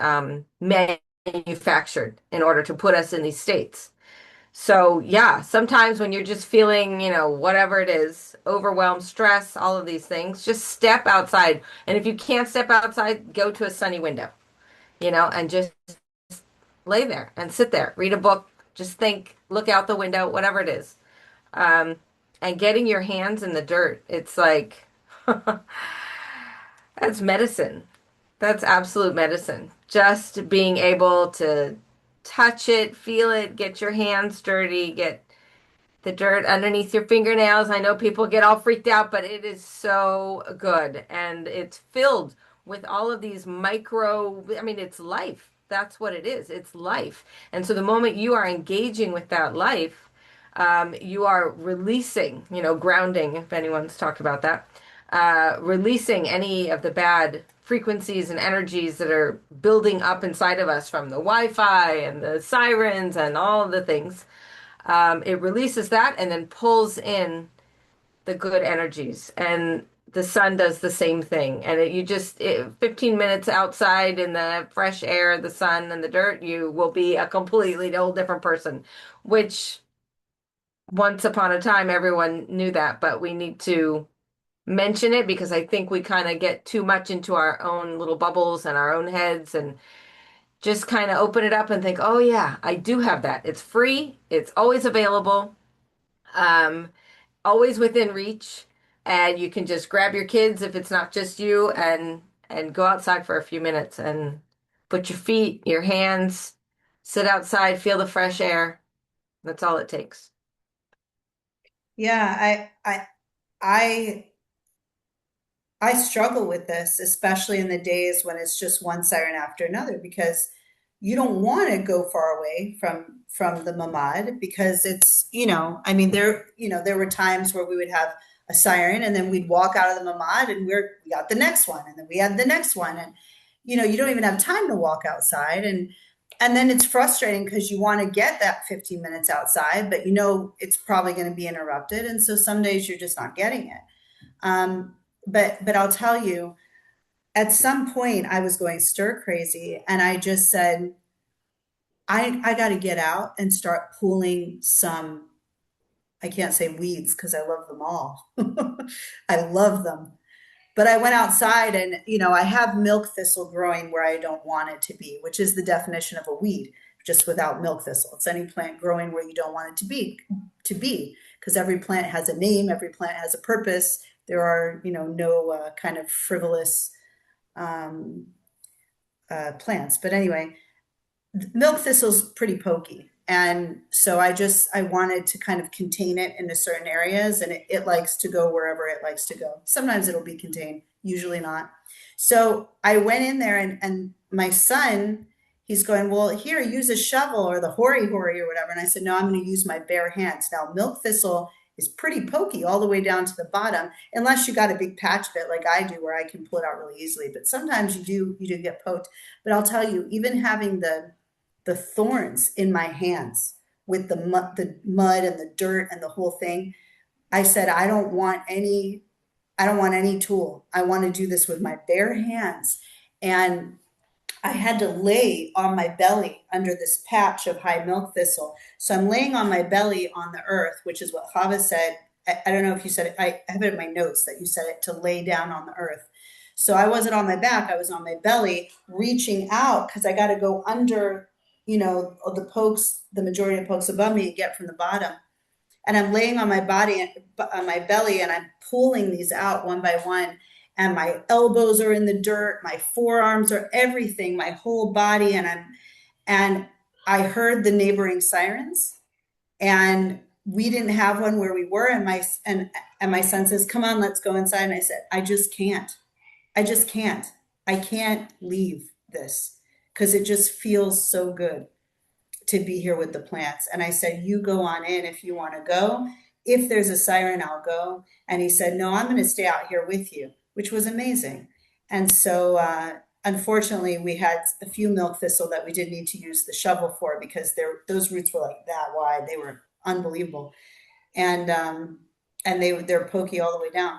manufactured in order to put us in these states. So yeah, sometimes when you're just feeling, whatever it is, overwhelmed, stress, all of these things, just step outside. And if you can't step outside, go to a sunny window, and just lay there and sit there, read a book, just think, look out the window, whatever it is. And getting your hands in the dirt, it's like, that's medicine. That's absolute medicine. Just being able to touch it, feel it, get your hands dirty, get the dirt underneath your fingernails. I know people get all freaked out, but it is so good. And it's filled with all of these it's life. That's what it is. It's life. And so the moment you are engaging with that life, you are releasing, grounding, if anyone's talked about that, releasing any of the bad frequencies and energies that are building up inside of us from the Wi-Fi and the sirens and all of the things. It releases that and then pulls in the good energies. And the sun does the same thing. And 15 minutes outside in the fresh air, the sun and the dirt, you will be a completely whole different person, which once upon a time everyone knew that, but we need to mention it because I think we kind of get too much into our own little bubbles and our own heads and just kind of open it up and think, oh yeah, I do have that. It's free. It's always available. Um, Always within reach, and you can just grab your kids if it's not just you and go outside for a few minutes and put your feet, your hands, sit outside, feel the fresh air. That's all it takes. Yeah, I I struggle with this, especially in the days when it's just one siren after another, because you don't want to go far away from the mamad because it's, I mean, there were times where we would have a siren and then we'd walk out of the mamad and we got the next one and then we had the next one and you don't even have time to walk outside and then it's frustrating because you want to get that 15 minutes outside, but it's probably going to be interrupted, and so some days you're just not getting it. But I'll tell you, at some point I was going stir crazy and I just said, I got to get out and start pulling some, I can't say weeds because I love them all. I love them. But I went outside and, I have milk thistle growing where I don't want it to be, which is the definition of a weed, just without milk thistle. It's any plant growing where you don't want it to be, because every plant has a name, every plant has a purpose. There are, no kind of frivolous plants. But anyway, milk thistle's pretty pokey. And so I wanted to kind of contain it into certain areas, and it likes to go wherever it likes to go. Sometimes it'll be contained, usually not. So I went in there and my son, he's going, well, here, use a shovel or the hori hori or whatever. And I said, no, I'm going to use my bare hands. Now, milk thistle is pretty pokey all the way down to the bottom, unless you got a big patch of it like I do where I can pull it out really easily. But sometimes you do get poked. But I'll tell you, even having the thorns in my hands with the mud and the dirt and the whole thing, I said, I don't want any tool. I want to do this with my bare hands. And I had to lay on my belly under this patch of high milk thistle. So I'm laying on my belly on the earth, which is what Chava said. I don't know if you said it. I have it in my notes that you said it, to lay down on the earth. So I wasn't on my back. I was on my belly, reaching out because I got to go under, the majority of pokes above me and get from the bottom. And I'm laying on my belly, and I'm pulling these out one by one. And my elbows are in the dirt, my forearms are everything, my whole body. And I heard the neighboring sirens, and we didn't have one where we were. And my son says, come on, let's go inside. And I said, I just can't. I can't leave this because it just feels so good to be here with the plants. And I said, you go on in if you want to go. If there's a siren, I'll go. And he said, no, I'm going to stay out here with you, which was amazing. And so, unfortunately, we had a few milk thistle that we did need to use the shovel for because those roots were like that wide. They were unbelievable. And they're pokey all the way down.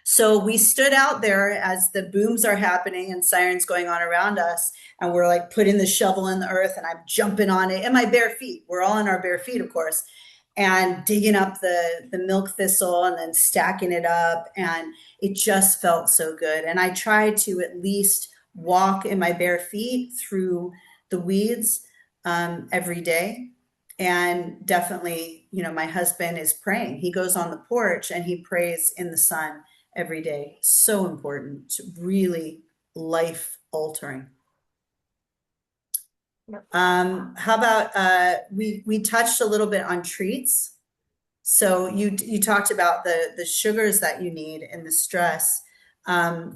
So we stood out there as the booms are happening and sirens going on around us. And we're like putting the shovel in the earth, and I'm jumping on it in my bare feet. We're all in our bare feet, of course, and digging up the milk thistle and then stacking it up. And it just felt so good. And I tried to at least walk in my bare feet through the weeds every day. And definitely, my husband is praying. He goes on the porch and he prays in the sun every day. So important, really life altering. How about we touched a little bit on treats. So you talked about the sugars that you need and the stress. I'll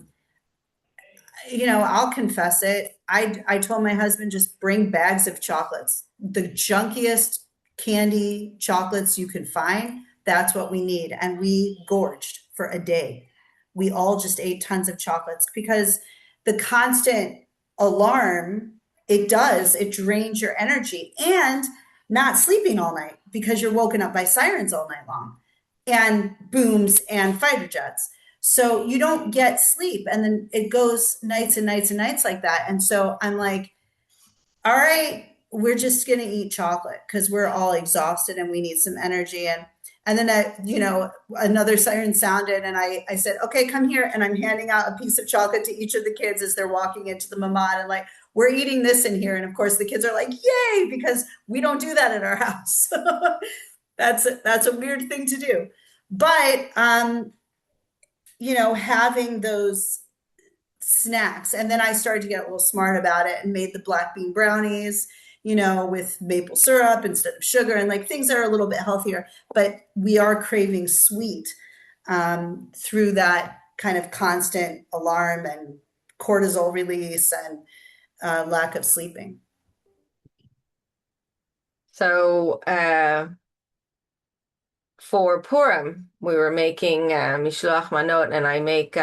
confess it. I told my husband, just bring bags of chocolates, the junkiest candy chocolates you can find. That's what we need. And we gorged for a day. We all just ate tons of chocolates because the constant alarm, it drains your energy, and not sleeping all night because you're woken up by sirens all night long. and booms and fighter jets. So you don't get sleep. And then it goes nights and nights and nights like that. And so I'm like, all right, we're just going to eat chocolate because we're all exhausted and we need some energy. And then, another siren sounded and I said, okay, come here. And I'm handing out a piece of chocolate to each of the kids as they're walking into the mamad and like, we're eating this in here. And of course the kids are like, yay, because we don't do that at our house. That's a weird thing to do. But, having those snacks. And then I started to get a little smart about it and made the black bean brownies, with maple syrup instead of sugar and like things that are a little bit healthier. But we are craving sweet through that kind of constant alarm and cortisol release and lack of sleeping. So for Purim, we were making mishloach manot, and I make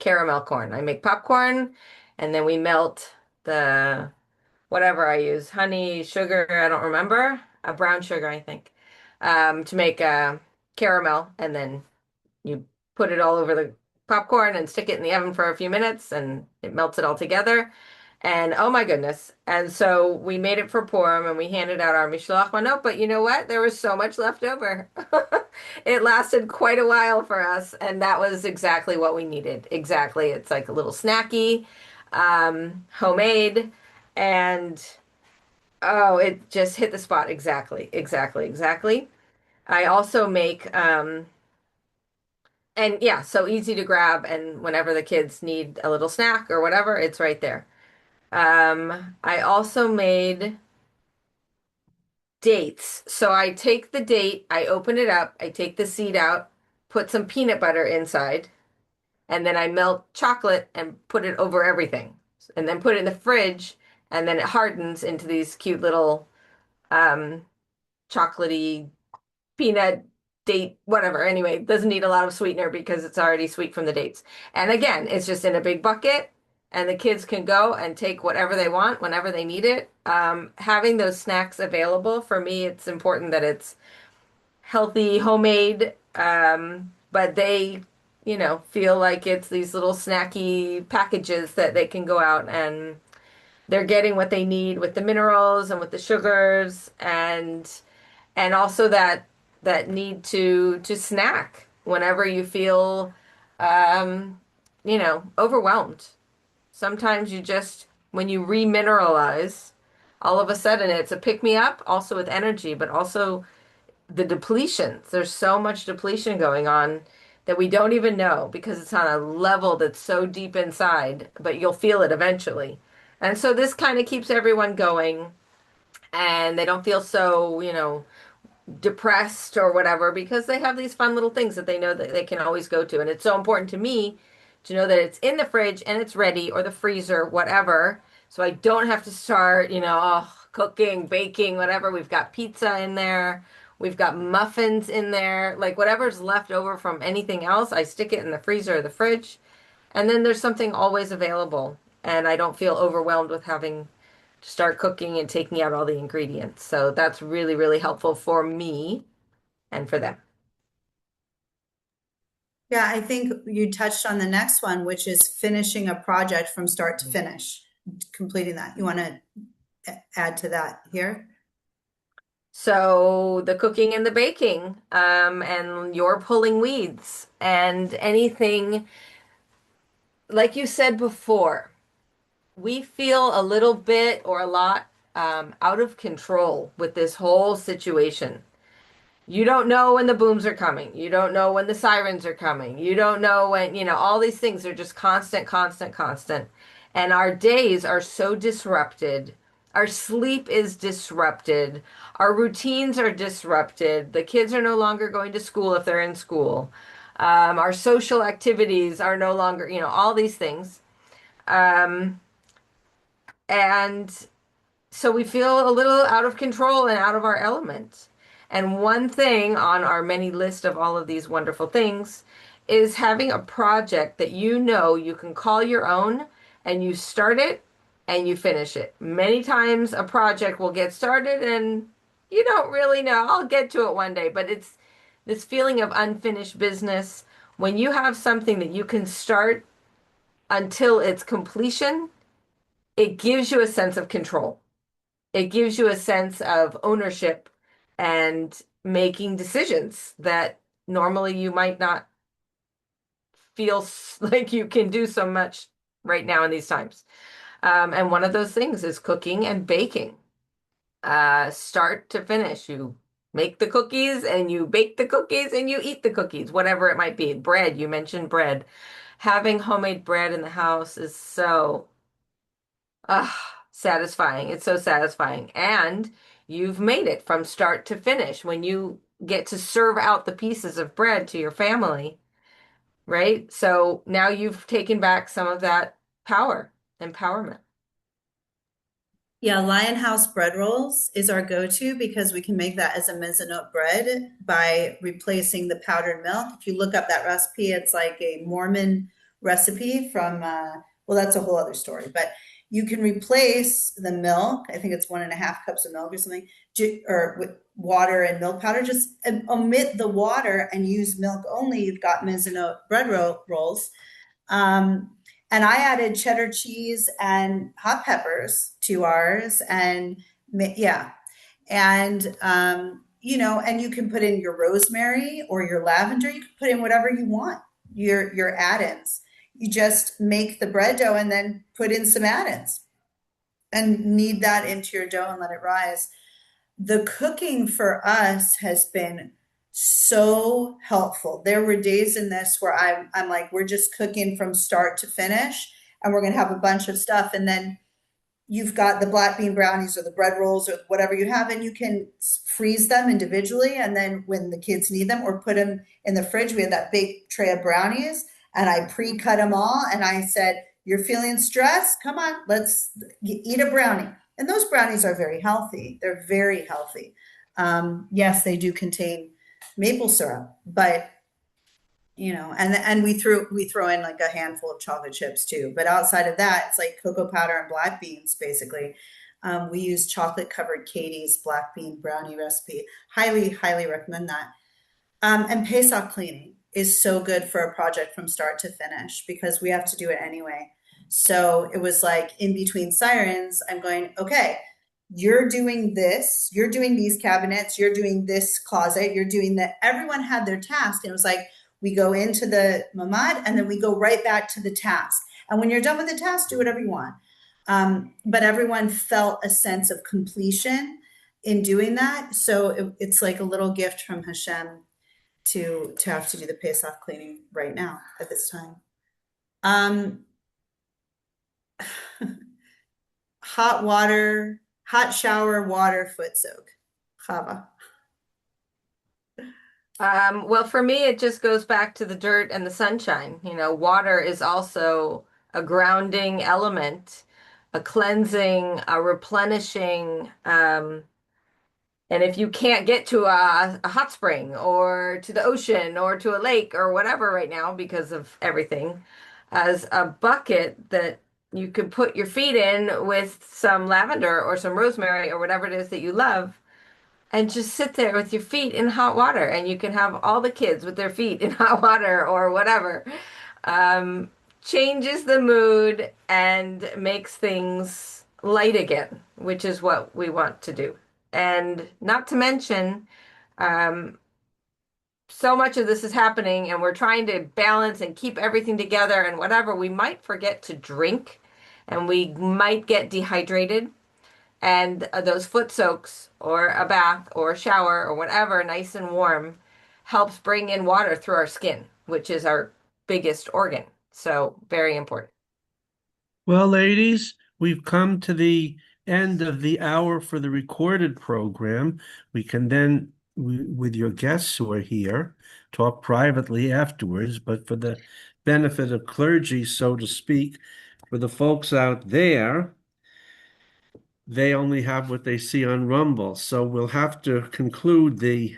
caramel corn. I make popcorn, and then we melt the whatever I use, honey, sugar, I don't remember, brown sugar, I think, to make caramel, and then you put it all over the popcorn and stick it in the oven for a few minutes, and it melts it all together. And oh my goodness. And so we made it for Purim and we handed out our Mishloach Manot, but you know what? There was so much left over. It lasted quite a while for us, and that was exactly what we needed. Exactly. It's like a little snacky, homemade, and oh, it just hit the spot. Exactly. Exactly. Exactly. I also make and yeah, so easy to grab, and whenever the kids need a little snack or whatever, it's right there. I also made dates. So I take the date, I open it up, I take the seed out, put some peanut butter inside, and then I melt chocolate and put it over everything. And then put it in the fridge, and then it hardens into these cute little um chocolatey peanut date, whatever. Anyway, it doesn't need a lot of sweetener because it's already sweet from the dates. And again, it's just in a big bucket and the kids can go and take whatever they want whenever they need it. Having those snacks available, for me, it's important that it's healthy, homemade, but they, feel like it's these little snacky packages that they can go out and they're getting what they need with the minerals and with the sugars and also that need to snack whenever you feel overwhelmed. Sometimes you just when you remineralize, all of a sudden it's a pick me up also with energy, but also the depletions. There's so much depletion going on that we don't even know because it's on a level that's so deep inside, but you'll feel it eventually. And so this kind of keeps everyone going and they don't feel so, depressed or whatever because they have these fun little things that they know that they can always go to. And it's so important to me to know that it's in the fridge and it's ready or the freezer, whatever. So I don't have to start, cooking, baking, whatever. We've got pizza in there. We've got muffins in there. Like whatever's left over from anything else, I stick it in the freezer or the fridge. And then there's something always available. And I don't feel overwhelmed with having to start cooking and taking out all the ingredients. So that's really, really helpful for me and for them. Yeah, I think you touched on the next one, which is finishing a project from start to finish, completing that. You want to add to that here? So the cooking and the baking, and you're pulling weeds and anything, like you said before, we feel a little bit or a lot out of control with this whole situation. You don't know when the booms are coming. You don't know when the sirens are coming. You don't know when, all these things are just constant, constant, constant. And our days are so disrupted. Our sleep is disrupted. Our routines are disrupted. The kids are no longer going to school if they're in school. Our social activities are no longer, all these things. And so we feel a little out of control and out of our element. And one thing on our many list of all of these wonderful things is having a project that you can call your own and you start it and you finish it. Many times a project will get started and you don't really know. I'll get to it one day, but this feeling of unfinished business. When you have something that you can start until its completion, it gives you a sense of control. It gives you a sense of ownership and making decisions that normally you might not feel like you can do so much right now in these times. And one of those things is cooking and baking. Start to finish. You make the cookies and you bake the cookies and you eat the cookies, whatever it might be. Bread, you mentioned bread. Having homemade bread in the house is so satisfying. It's so satisfying. And you've made it from start to finish when you get to serve out the pieces of bread to your family, right? So now you've taken back some of that empowerment. Yeah, Lion House bread rolls is our go-to because we can make that as a mezzanote bread by replacing the powdered milk. If you look up that recipe, it's like a Mormon recipe from, well, that's a whole other story, but you can replace the milk. I think it's 1.5 cups of milk or something, or with water and milk powder. Just omit the water and use milk only. You've got mezzanote bread rolls. And I added cheddar cheese and hot peppers to ours, and yeah, and and you can put in your rosemary or your lavender. You can put in whatever you want. Your add-ins. You just make the bread dough and then put in some add-ins, and knead that into your dough and let it rise. The cooking for us has been so helpful. There were days in this where I'm like, we're just cooking from start to finish, and we're gonna have a bunch of stuff, and then you've got the black bean brownies or the bread rolls or whatever you have, and you can freeze them individually, and then when the kids need them, or put them in the fridge. We had that big tray of brownies, and I pre-cut them all, and I said, "You're feeling stressed? Come on, let's eat a brownie." And those brownies are very healthy. They're very healthy. Yes, they do contain maple syrup, but and we throw in like a handful of chocolate chips too. But outside of that, it's like cocoa powder and black beans basically. We use chocolate covered Katie's black bean brownie recipe. Highly, highly recommend that. And Pesach cleaning is so good for a project from start to finish because we have to do it anyway. So it was like in between sirens, I'm going, okay, you're doing this, you're doing these cabinets, you're doing this closet, you're doing that. Everyone had their task. And it was like, we go into the mamad and then we go right back to the task. And when you're done with the task, do whatever you want. But everyone felt a sense of completion in doing that. So it's like a little gift from Hashem to have to do the Pesach cleaning right now at this time. Hot shower, water, foot soak. Chava. Well, for me, it just goes back to the dirt and the sunshine. Water is also a grounding element, a cleansing, a replenishing. And if you can't get to a hot spring or to the ocean or to a lake or whatever right now because of everything, as a bucket that you could put your feet in with some lavender or some rosemary or whatever it is that you love and just sit there with your feet in hot water, and you can have all the kids with their feet in hot water or whatever. Changes the mood and makes things light again, which is what we want to do. And not to mention, so much of this is happening, and we're trying to balance and keep everything together and whatever. We might forget to drink, and we might get dehydrated. And those foot soaks or a bath or a shower or whatever, nice and warm, helps bring in water through our skin, which is our biggest organ. So very important. Well, ladies, we've come to the end of the hour for the recorded program. We can then, with your guests who are here, talk privately afterwards, but for the benefit of clergy, so to speak, for the folks out there, they only have what they see on Rumble. So we'll have to conclude the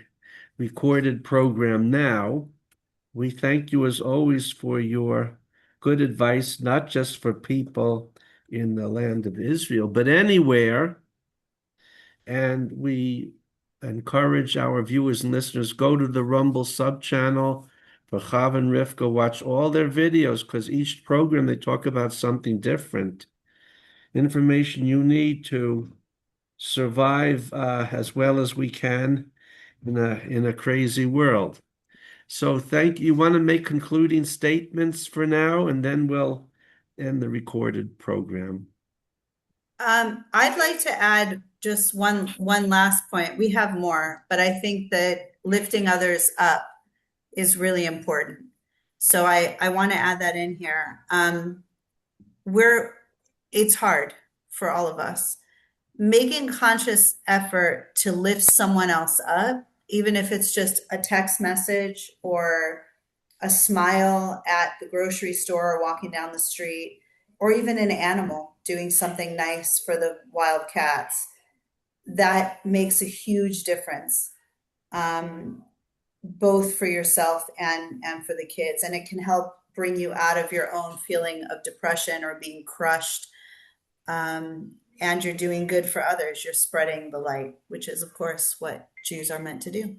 recorded program now. We thank you as always for your good advice, not just for people in the land of Israel, but anywhere. And we encourage our viewers and listeners, go to the Rumble sub-channel for Chava and Rivka. Watch all their videos because each program they talk about something different. Information you need to survive as well as we can in a crazy world. So thank you. You want to make concluding statements for now, and then we'll end the recorded program. I'd like to add just one last point. We have more, but I think that lifting others up is really important. So I want to add that in here. It's hard for all of us. Making conscious effort to lift someone else up, even if it's just a text message or a smile at the grocery store or walking down the street, or even an animal doing something nice for the wild cats, that makes a huge difference, both for yourself and for the kids. And it can help bring you out of your own feeling of depression or being crushed. And you're doing good for others. You're spreading the light, which is, of course, what Jews are meant to do.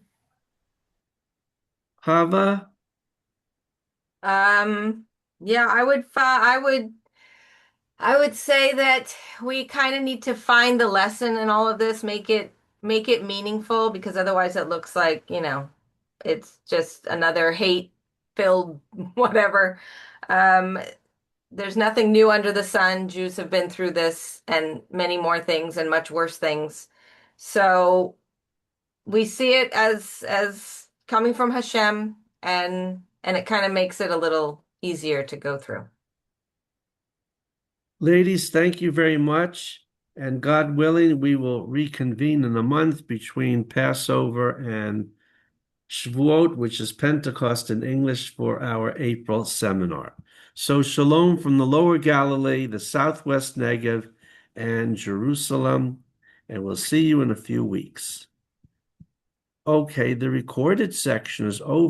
Chava? Yeah, I would say that we kind of need to find the lesson in all of this, make it meaningful, because otherwise it looks like, it's just another hate-filled whatever. There's nothing new under the sun. Jews have been through this and many more things and much worse things. So we see it as coming from Hashem, and it kind of makes it a little easier to go through. Ladies, thank you very much. And God willing, we will reconvene in a month between Passover and Shavuot, which is Pentecost in English, for our April seminar. So shalom from the Lower Galilee, the Southwest Negev, and Jerusalem. And we'll see you in a few weeks. Okay, the recorded section is over.